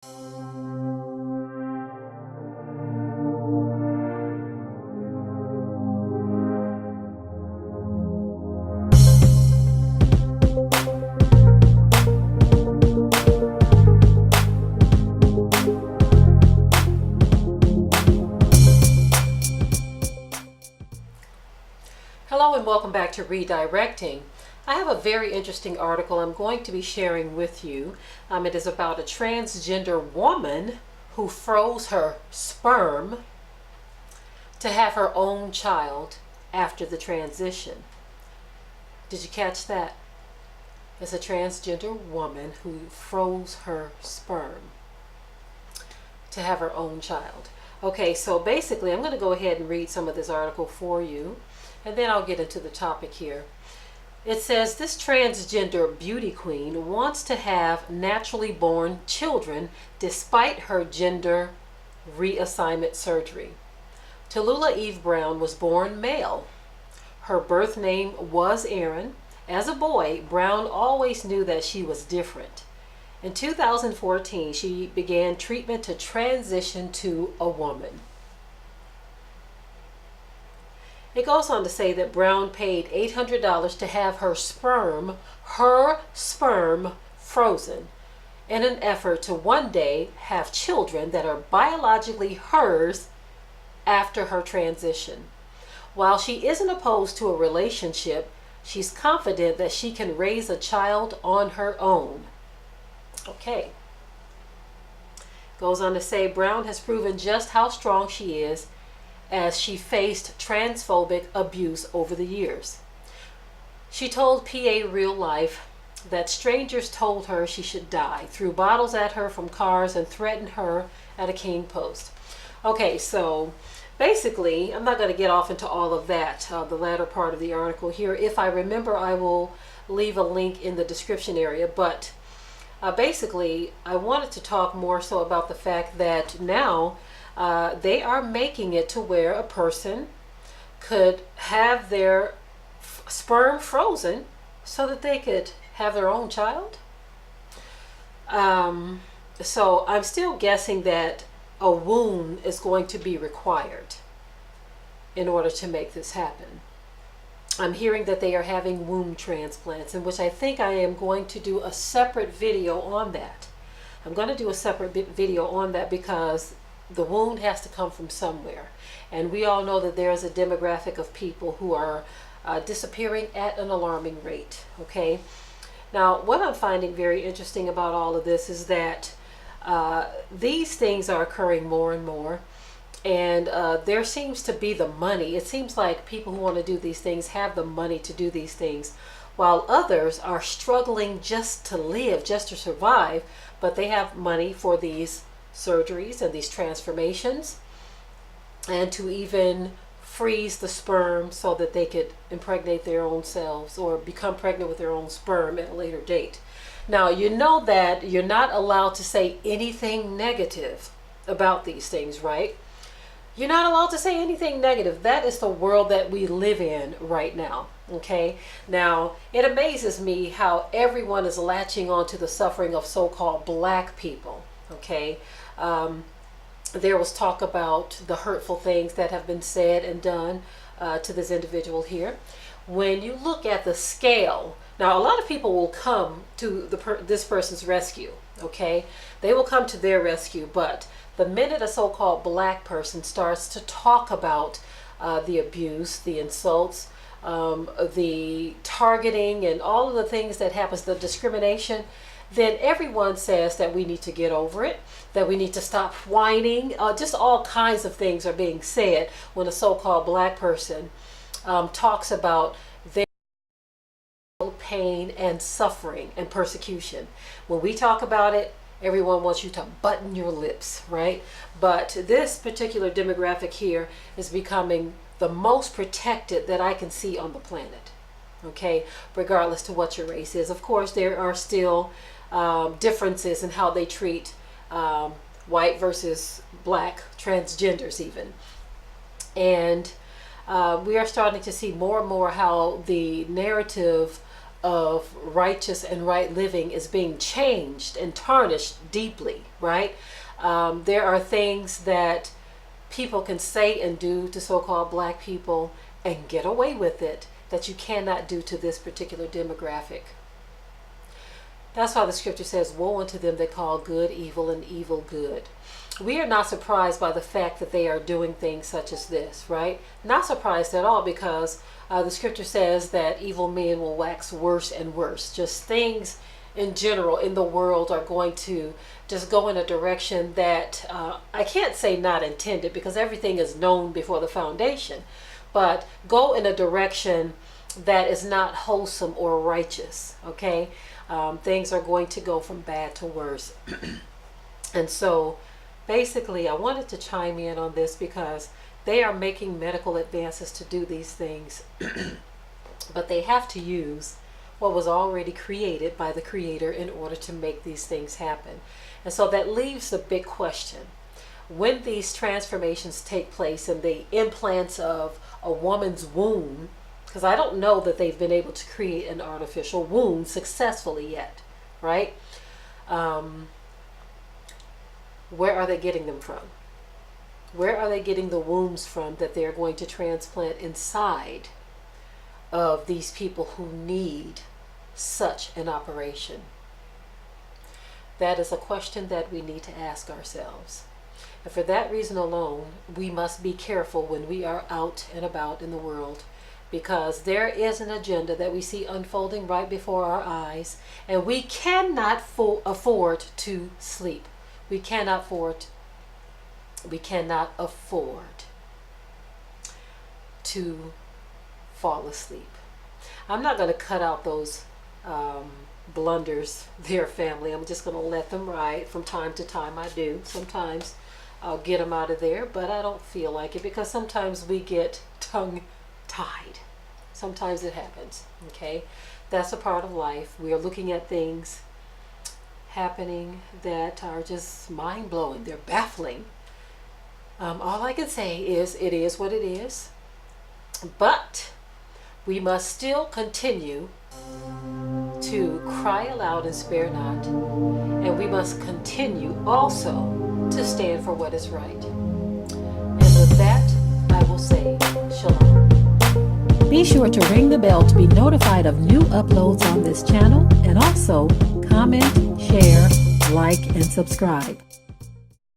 Hello and welcome back to Redirecting. I have a very interesting article I'm going to be sharing with you. It is about a transgender woman who froze her sperm to have her own child after the transition. Did you catch that? It's a transgender woman who froze her sperm to have her own child. Okay, so basically I'm going to go ahead and read some of this article for you, and then I'll get into the topic here. It says this transgender beauty queen wants to have naturally born children despite her gender reassignment surgery. Tallulah Eve Brown was born male. Her birth name was Aaron. As a boy, Brown always knew that she was different. In 2014, she began treatment to transition to a woman. It goes on to say that Brown paid $800 to have her sperm frozen in an effort to one day have children that are biologically hers after her transition. While she isn't opposed to a relationship, she's confident that she can raise a child on her own. Okay. Goes on to say Brown has proven just how strong she is as she faced transphobic abuse over the years. She told PA Real Life that strangers told her she should die, threw bottles at her from cars, and threatened her at a King Post. Okay, so basically, I'm not going to get off into all of that, the latter part of the article here. If I remember, I will leave a link in the description area, but basically, I wanted to talk more so about the fact that now they are making it to where a person could have their sperm frozen so that they could have their own child. So I'm still guessing that a womb is going to be required in order to make this happen. I'm hearing that they are having womb transplants, in which I think I am going to do a separate video on that. I'm going to do a separate video on that because the wound has to come from somewhere. And we all know that there is a demographic of people who are disappearing at an alarming rate. Okay. Now, what I'm finding very interesting about all of this is that these things are occurring more and more. And there seems to be the money. It seems like people who want to do these things have the money to do these things, while others are struggling just to live, just to survive, but they have money for these surgeries and these transformations, and to even freeze the sperm so that they could impregnate their own selves or become pregnant with their own sperm at a later date. Now, you know that you're not allowed to say anything negative about these things, right? You're not allowed to say anything negative. That is the world that we live in right now. Okay. Now, it amazes me how everyone is latching on to the suffering of so-called black people. Okay. There was talk about the hurtful things that have been said and done to this individual here. When you look at the scale, now a lot of people will come to this person's rescue. Okay. They will come to their rescue, but the minute a so-called black person starts to talk about the abuse, the insults, the targeting, and all of the things that happens, the discrimination, then everyone says that we need to get over it, that we need to stop whining. Just all kinds of things are being said when a so-called black person talks about their pain and suffering and persecution. When we talk about it, everyone wants you to button your lips, right? But this particular demographic here is becoming the most protected that I can see on the planet, okay? Regardless to what your race is. Of course, there are still differences in how they treat white versus black, transgenders even. And we are starting to see more and more how the narrative of righteous and right living is being changed and tarnished deeply, right? There are things that people can say and do to so-called black people and get away with it that you cannot do to this particular demographic. That's why the scripture says, woe unto them that call good evil and evil good. We are not surprised by the fact that they are doing things such as this, right? Not surprised at all, because the scripture says that evil men will wax worse and worse. Just things in general in the world are going to just go in a direction that I can't say not intended, because everything is known before the foundation, but go in a direction that is not wholesome or righteous, okay? Things are going to go from bad to worse. And so basically I wanted to chime in on this because they are making medical advances to do these things, but they have to use what was already created by the Creator in order to make these things happen. And so that leaves the big question. When these transformations take place in the implants of a woman's womb, because I don't know that they've been able to create an artificial womb successfully yet, right? Where are they getting them from? Where are they getting the wombs from that they're going to transplant inside of these people who need such an operation? That is a question that we need to ask ourselves. And for that reason alone, we must be careful when we are out and about in the world, because there is an agenda that we see unfolding right before our eyes, and we cannot afford to sleep. We cannot afford to fall asleep. I'm not going to cut out those blunders there, family. I'm just going to let them ride from time to time. I do. Sometimes I'll get them out of there, but I don't feel like it, because sometimes we get tongue-tied. Sometimes it happens, okay? That's a part of life. We are looking at things happening that are just mind-blowing. They're baffling. All I can say is it is what it is, but we must still continue to cry aloud and spare not, and we must continue also to stand for what is right. And with that, I will say shalom. Be sure to ring the bell to be notified of new uploads on this channel, and also comment, share, like, and subscribe.